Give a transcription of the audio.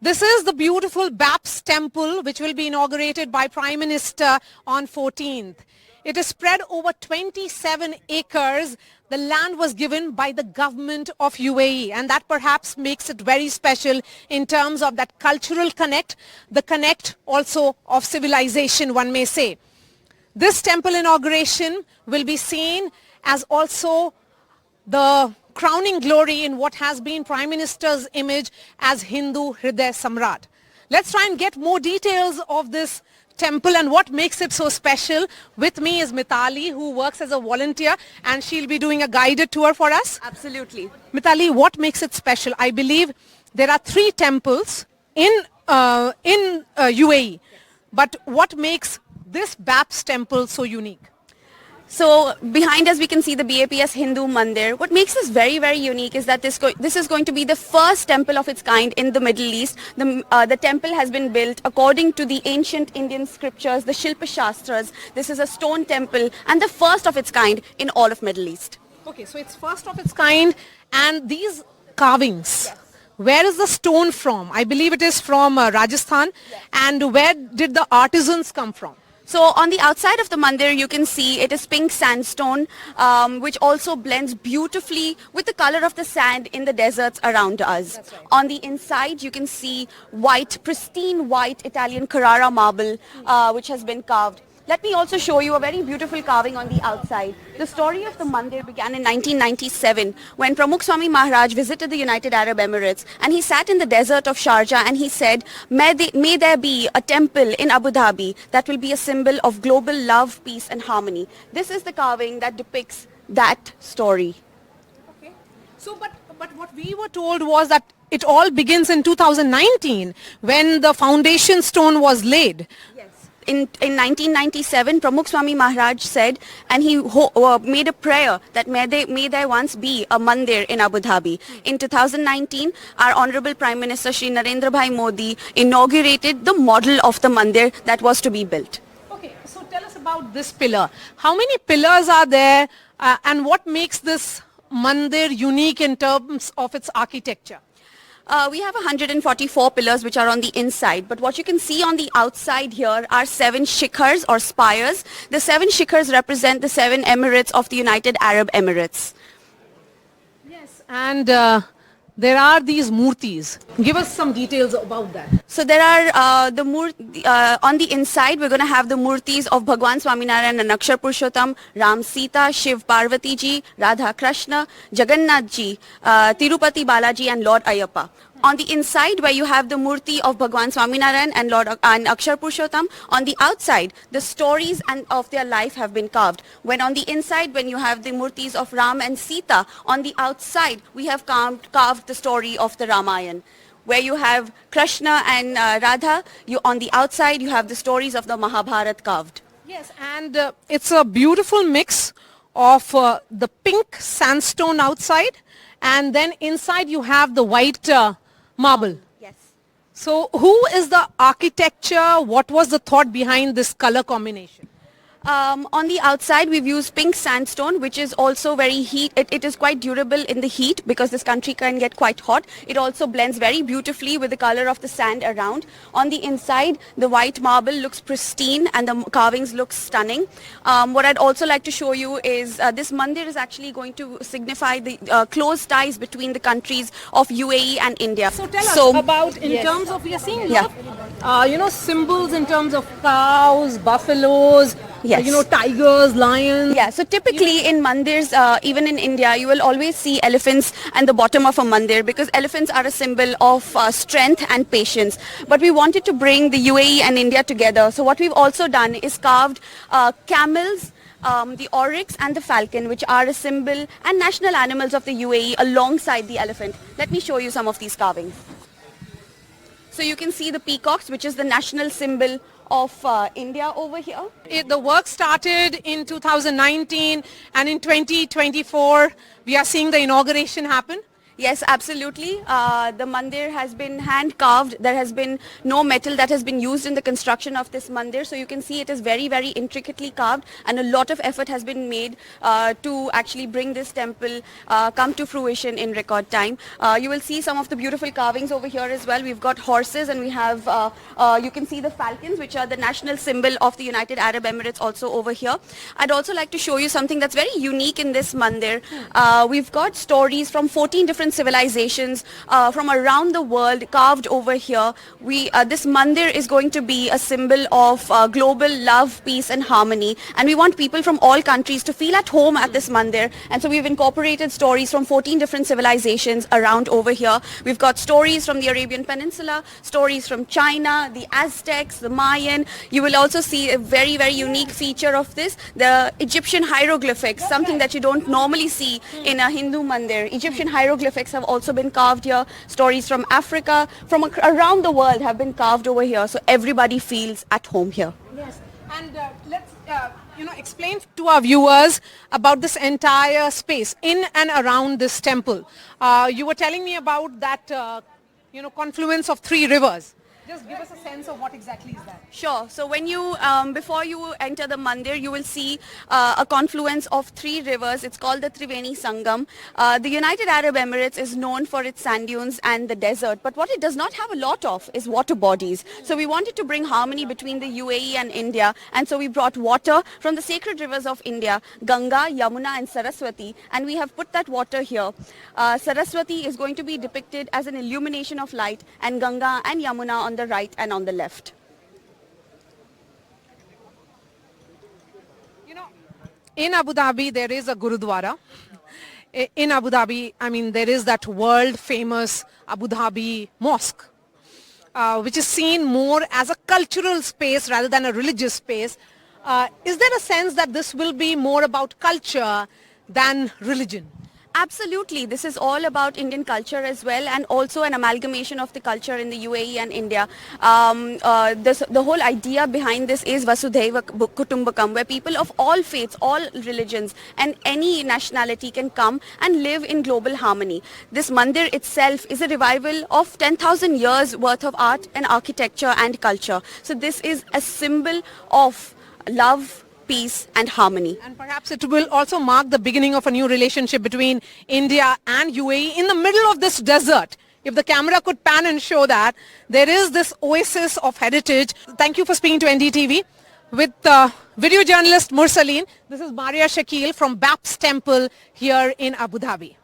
This is the beautiful BAPS temple which will be inaugurated by Prime Minister on 14th. It is spread over 27 acres. The land was given by the government of UAE, and that perhaps makes it very special in terms of that cultural connect, the connect also of civilization, one may say. This temple inauguration will be seen as also the crowning glory in what has been Prime Minister's image as Hindu Hriday Samrat. Let's try and get more details of this temple and what makes it so special. With me is Mitali, who works as a volunteer, and she'll be doing a guided tour for us. Absolutely. Mitali, what makes it special? I believe there are 3 temples in UAE, but what makes this BAPS temple so unique? So behind us we can see the BAPS Hindu Mandir. What makes this very, very unique is that this is going to be the first temple of its kind in the Middle East. The temple has been built according to the ancient Indian scriptures, the Shilpa Shastras. This is a stone temple and the first of its kind in all of Middle East. Okay, so it's first of its kind, and these carvings, yes. Where is the stone from? I believe it is from Rajasthan. Yes. And where did the artisans come from? So on the outside of the mandir you can see it is pink sandstone, which also blends beautifully with the color of the sand in the deserts around us. That's right. On the inside you can see white, pristine white Italian Carrara marble, which has been carved. Let me also show you a very beautiful carving on the outside. The story of the mandir began in 1997 when Pramukh Swami Maharaj visited the United Arab Emirates, and he sat in the desert of Sharjah and he said, may there be a temple in Abu Dhabi that will be a symbol of global love, peace and harmony. This is the carving that depicts that story. Okay. So, but what we were told was that it all begins in 2019 when the foundation stone was laid. Yes. In 1997, Pramukh Swami Maharaj said, and he made a prayer that may there once be a mandir in Abu Dhabi. In 2019, our Honorable Prime Minister Shri Narendra Modi inaugurated the model of the mandir that was to be built. Okay, so tell us about this pillar. How many pillars are there, and what makes this mandir unique in terms of its architecture? We have 144 pillars which are on the inside, but what you can see on the outside here are 7 shikhars or spires. The 7 shikhars represent the 7 emirates of the United Arab Emirates. Yes, and there are these murtis. Give us some details about that. So there are on the inside we're going to have the murtis of Bhagwan Swaminarayan and Akshar Purushottam, Ram Sita, Shiv Parvati Ji, Radha Krishna, Jagannath Ji, Tirupati Balaji and Lord Ayyappa. On the inside where you have the murti of Bhagwan Swaminarayan and Akshar Purushottam, on the outside the stories of their life have been carved. When on the inside when you have the murtis of Ram and Sita, on the outside we have carved the story of the Ramayana. Where you have Krishna and Radha, on the outside you have the stories of the Mahabharata carved. Yes, and it's a beautiful mix of the pink sandstone outside, and then inside you have the white marble. Yes. So who is the architecture? What was the thought behind this color combination? On the outside we've used pink sandstone, which is also very it is quite durable in the heat because this country can get quite hot. It also blends very beautifully with the color of the sand around. On the inside the white marble looks pristine and the carvings look stunning. What I'd also like to show you is this mandir is actually going to signify the close ties between the countries of UAE and India. So tell us about in terms of, we are seeing symbols in terms of cows, buffaloes, yes. Tigers, lions. Yeah, so typically in mandirs, even in India, you will always see elephants at the bottom of a mandir because elephants are a symbol of strength and patience. But we wanted to bring the UAE and India together. So what we've also done is carved camels, the oryx and the falcon, which are a symbol and national animals of the UAE alongside the elephant. Let me show you some of these carvings. So you can see the peacocks, which is the national symbol of India over here. The work started in 2019 and in 2024 we are seeing the inauguration happen. Yes, absolutely. The mandir has been hand carved. There has been no metal that has been used in the construction of this mandir. So you can see it is very, very intricately carved, and a lot of effort has been made to actually bring this temple come to fruition in record time. You will see some of the beautiful carvings over here as well. We've got horses, and we have, you can see the falcons, which are the national symbol of the United Arab Emirates, also over here. I'd also like to show you something that's very unique in this mandir. We've got stories from 14 different civilizations from around the world carved over here. This mandir is going to be a symbol of global love, peace and harmony, and we want people from all countries to feel at home at this mandir, and so we've incorporated stories from 14 different civilizations around over here. We've got stories from the Arabian Peninsula, stories from China, the Aztecs, the Mayan. You will also see a very, very unique feature of this, the Egyptian hieroglyphics, something that you don't normally see in a Hindu mandir. Egyptian hieroglyphics have also been carved here. Stories from Africa, from around the world have been carved over here, so everybody feels at home here. Yes, and let's explain to our viewers about this entire space in and around this temple. You were telling me about that confluence of three rivers. Just give us a sense of what exactly is that. Sure. So when you, before you enter the mandir, you will see a confluence of three rivers. It's called the Triveni Sangam. The United Arab Emirates is known for its sand dunes and the desert, but what it does not have a lot of is water bodies. So we wanted to bring harmony between the UAE and India, and so we brought water from the sacred rivers of India, Ganga, Yamuna and Saraswati, and we have put that water here. Saraswati is going to be depicted as an illumination of light, and Ganga and Yamuna on the right and on the left. In Abu Dhabi, there is a Gurudwara. In Abu Dhabi, there is that world famous Abu Dhabi mosque, which is seen more as a cultural space rather than a religious space. Is there a sense that this will be more about culture than religion? Absolutely. This is all about Indian culture as well, and also an amalgamation of the culture in the UAE and India. The whole idea behind this is Vasudhaiva Kutumbakam, where people of all faiths, all religions and any nationality can come and live in global harmony. This mandir itself is a revival of 10,000 years worth of art and architecture and culture. So this is a symbol of love, peace and harmony. And perhaps it will also mark the beginning of a new relationship between India and UAE in the middle of this desert. If the camera could pan and show that, there is this oasis of heritage. Thank you for speaking to NDTV. With video journalist Mursaleen, this is Maria Shakil from BAPS Temple here in Abu Dhabi.